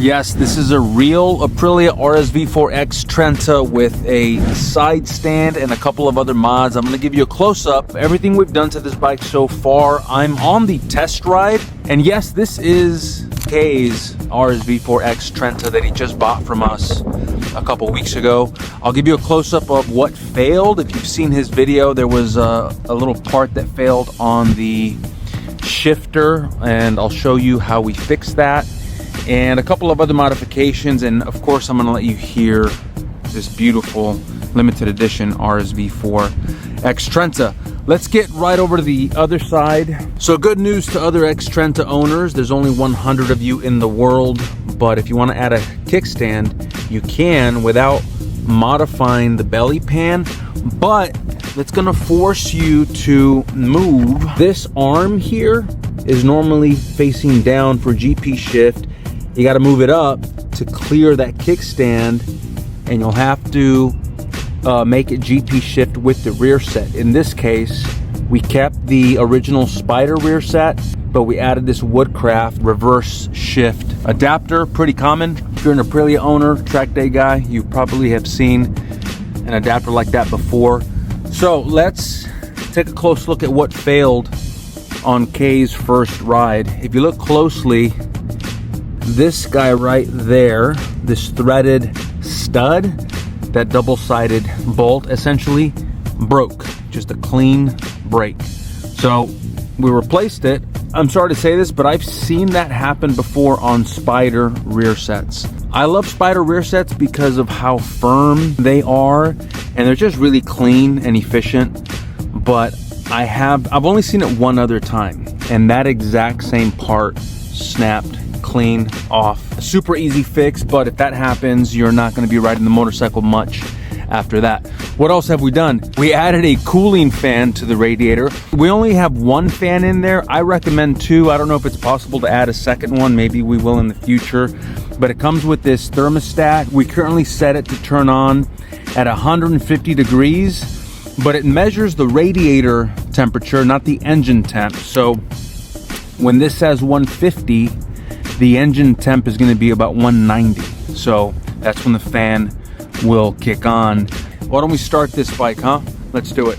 Yes, this is a real Aprilia RSV4 XTrenta with a side stand and a couple of other mods. I'm going to give you a close-up. Everything we've done to this bike so far. I'm on the test ride. And yes, this is imKay's RSV4 XTrenta that he just bought from us a couple weeks ago. I'll give you a close-up of what failed. If you've seen his video, there was a little part that failed on the shifter, and I'll show you how we fixed that, and a couple of other modifications. And of course, I'm going to let you hear this beautiful limited edition RSV4 XTrenta. Let's get right over to the other side. So good news to other XTrenta owners. There's only 100 of you in the world, but if you want to add a kickstand, you can without modifying the belly pan, but it's going to force you to move. This arm here is normally facing down for GP shift. You got to move it up to clear that kickstand, and you'll have to make it GP shift with the rear set. In this case, we kept the original Spider rear set, but we added this Woodcraft reverse shift adapter. Pretty common. If you're an Aprilia owner, track day guy, you probably have seen an adapter like that before. So let's take a close look at what failed on Kay's first ride. If you look closely, this guy right there, this threaded stud, that double-sided bolt essentially broke. Just a clean break. So we replaced it. I'm sorry to say this, but I've seen that happen before on Spider rear sets. I love Spider rear sets because of how firm they are, and they're just really clean and efficient. But I've only seen it one other time, and that exact same part snapped clean off. Super easy fix, but if that happens, you're not going to be riding the motorcycle much after that. What else have we done? We added a cooling fan to the radiator. We only have one fan in there. I recommend two. I don't know if it's possible to add a second one. Maybe we will in the future. But it comes with this thermostat. We currently set it to turn on at 150 degrees, but it measures the radiator temperature, not the engine temp. So when this says 150, the engine temp is going to be about 190. So that's when the fan will kick on. Why don't we start this bike, huh? Let's do it.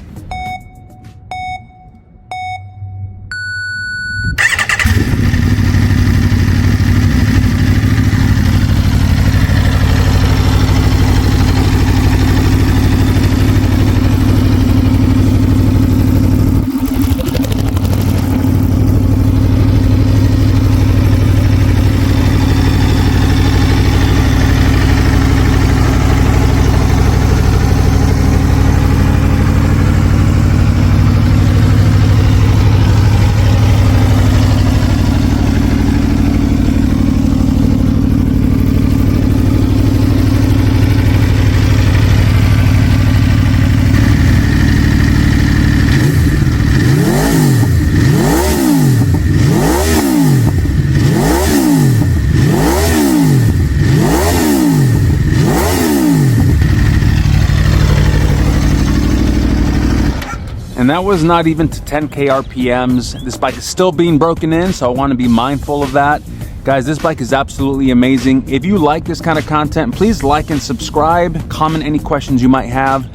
And that was not even to 10K RPMs. This bike is still being broken in, so I want to be mindful of that. Guys, this bike is absolutely amazing. If you like this kind of content, please like and subscribe. Comment any questions you might have.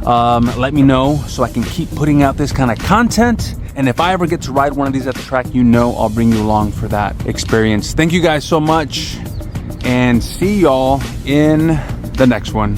Let me know so I can keep putting out this kind of content. And if I ever get to ride one of these at the track, you know I'll bring you along for that experience. Thank you guys so much, and see y'all in the next one.